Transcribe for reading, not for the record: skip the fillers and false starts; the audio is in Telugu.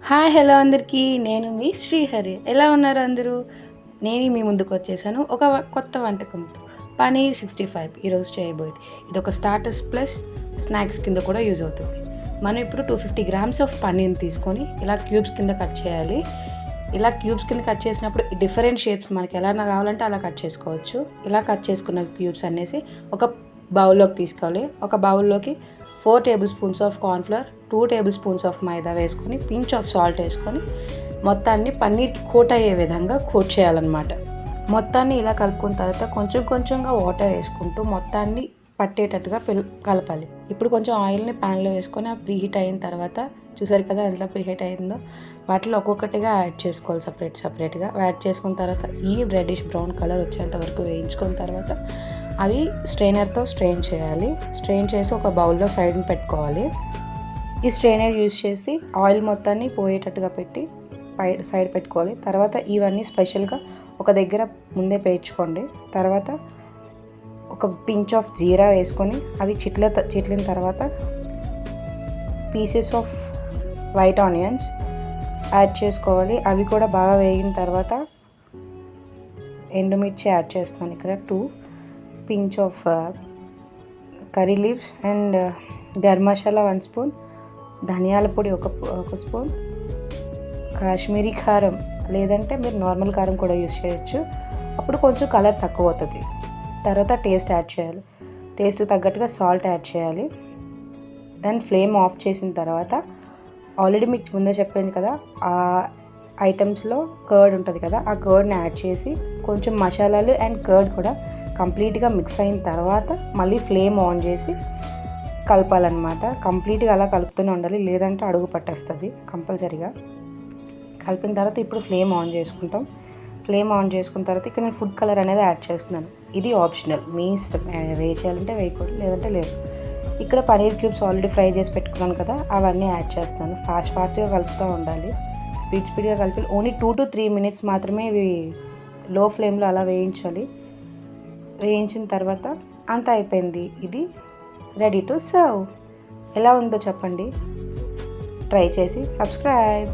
హాయ్ హలో అందరికీ, నేను మీ శ్రీహరి. ఎలా ఉన్నారు అందరూ? నేను మీ ముందుకు వచ్చేసాను ఒక కొత్త వంటకంతో. పనీర్ 65 ఈరోజు చేయబోయేది. ఇది ఒక స్టార్టర్స్ ప్లస్ స్నాక్స్ కింద కూడా యూజ్ అవుతుంది. మనం ఇప్పుడు 250 గ్రామ్స్ ఆఫ్ పనీర్ని తీసుకొని ఇలా క్యూబ్స్ కింద కట్ చేయాలి. ఇలా క్యూబ్స్ కింద కట్ చేసినప్పుడు డిఫరెంట్ షేప్స్ మనకి ఎలా కావాలంటే అలా కట్ చేసుకోవచ్చు. ఇలా కట్ చేసుకున్న క్యూబ్స్ అనేసి ఒక బౌల్లోకి తీసుకోవాలి. ఒక బౌల్లోకి 4 tablespoons of cornflour, 2 tablespoons of maida వేసుకొని పించ్ ఆఫ్ సాల్ట్ వేసుకొని మొత్తాన్ని పన్నీర్కి కోట్ అయ్యే విధంగా కోట్ చేయాలన్నమాట. మొత్తాన్ని ఇలా కలుపుకున్న తర్వాత కొంచెం కొంచెంగా వాటర్ వేసుకుంటూ మొత్తాన్ని పట్టేటట్టుగా కలపాలి. ఇప్పుడు కొంచెం ఆయిల్ని ప్యాన్లో వేసుకొని ఆ ప్రీహీట్ అయిన తర్వాత చూసారు కదా ఎంత ప్రీహీట్ అయిందో, వాటిలో ఒక్కొక్కటిగా యాడ్ చేసుకోవాలి సపరేట్గా. యాడ్ చేసుకున్న తర్వాత ఈ రెడ్డిష్ బ్రౌన్ కలర్ వచ్చేంత వరకు వేయించుకున్న తర్వాత అవి స్ట్రైనర్తో స్ట్రెయిన్ చేయాలి. స్ట్రెయిన్ చేసి ఒక బౌల్లో సైడ్ని పెట్టుకోవాలి. ఈ స్ట్రైనర్ యూజ్ చేసి ఆయిల్ మొత్తాన్ని పోయేటట్టుగా పెట్టి సైడ్ పెట్టుకోవాలి. తర్వాత ఇవన్నీ స్పెషల్గా ఒక దగ్గర ముందే పేర్చుకోండి. తర్వాత ఒక పించ్ ఆఫ్ జీరా వేసుకొని అవి చిట్లిన తర్వాత pieces off white onions add చేసుకోవాలి. అవి కూడా బాగా వేగిన తర్వాత ఎండుమిర్చి యాడ్ చేస్తాను. ఇక్కడ 2 pinch of curry leaves and garam masala 1 spoon, ధనియాల పొడి ఒక స్పూన్, కాశ్మీరీ కారం లేదంటే మీరు నార్మల్ కారం కూడా యూస్ చేయొచ్చు. అప్పుడు కొంచెం కలర్ తక్కువ అవుతుంది. తర్వాత టేస్ట్ యాడ్ చేయాలి. టేస్ట్ తగ్గట్టుగా సాల్ట్ యాడ్ చేయాలి. దెన్ ఫ్లేమ్ ఆఫ్ చేసిన తర్వాత ఆల్రెడీ మీకు ముందే చెప్పింది కదా, ఆ ఐటమ్స్లో కర్డ్ ఉంటుంది కదా, ఆ కర్డ్ని యాడ్ చేసి కొంచెం మసాలాలు అండ్ కర్డ్ కూడా కంప్లీట్గా మిక్స్ అయిన తర్వాత మళ్ళీ ఫ్లేమ్ ఆన్ చేసి కలపాలన్నమాట. కంప్లీట్గా అలా కలుపుతూనే ఉండాలి, లేదంటే అడుగు పట్టేస్తుంది కంపల్సరీగా. కలిపిన తర్వాత ఇప్పుడు ఫ్లేమ్ ఆన్ చేసుకుంటాం. ఫ్లేమ్ ఆన్ చేసుకున్న తర్వాత ఇక్కడ నేను ఫుడ్ కలర్ అనేది యాడ్ చేస్తున్నాను. ఇది ఆప్షనల్, మీ ఇష్టం, వేయాలంటే వేయకూడదు లేదంటే లేదు. ఇక్కడ పనీర్ క్యూబ్స్ ఆల్రెడీ ఫ్రై చేసి పెట్టుకున్నాను కదా, అవన్నీ యాడ్ చేస్తాను. ఫాస్ట్గా కలుపుతూ ఉండాలి. స్పీడ్గా కలిపి ఓన్లీ 2 to 3 మినిట్స్ మాత్రమే ఇవి లో ఫ్లేమ్లో అలా వేయించాలి. వేయించిన తర్వాత అంతా అయిపోయింది. ఇది రెడీ టు సర్వ్. ఎలా ఉందో చెప్పండి. ట్రై చేసి సబ్స్క్రైబ్.